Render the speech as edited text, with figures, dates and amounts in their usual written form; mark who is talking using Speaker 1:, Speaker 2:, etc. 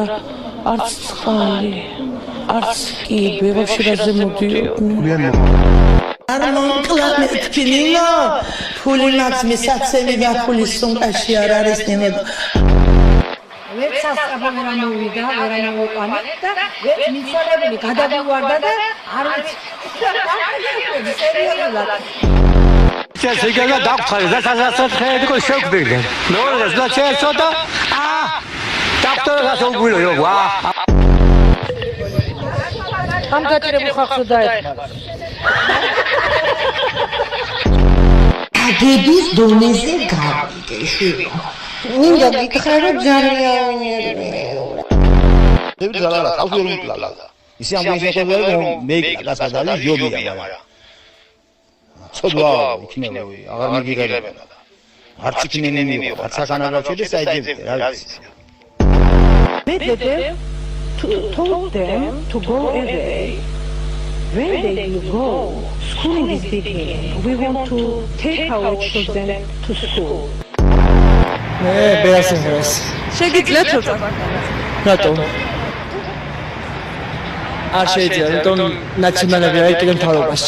Speaker 1: მაგრამ არც წყალი, არც კიბე, ვაფშე რაზე მოდიოდნენ. არ მომკლამეთქინინო, ფულინაც მისაცემი და ფულის სუმკაში არ არის ნინო.
Speaker 2: ვერ სასწრაფო ვერ ამოვიდა, ვერ ამოვიყვანეთ და ვერ მიცვალებული გადავივარდა და არ ვიცი. სერიოზულად.
Speaker 3: შეიძლება დაგხვდე და სადაც ხედავ შევკვირდე. ნორა და შეცოდა. დაქტორს უგვილო ვა.
Speaker 1: ამ გაჭირებულ ხალხს დაეხმარა.
Speaker 4: აგების დონეზე გავიგე შვილო. მინდა გითხრა რომ ძალიან
Speaker 5: დევი ძალა ყავი რომ პლალა ისე ამ ისეთები რომ მე გადასადალი ჯობია მაგრამ ცოდვა იქნება აღარ მიგიღებენ არც იქნენენი არც განაგავჭედი საიძებდე რა ვიცი
Speaker 1: Medvedev told them to go away. Where they will go? Schooling is beginning. We want to take our children to school.
Speaker 6: ბეასინგრეს.
Speaker 7: შეგიძლიათ როცა?
Speaker 6: რატომ? არ შეიძლება, იმიტომ ნაციონალები არ იყიდნენ მთავრობას.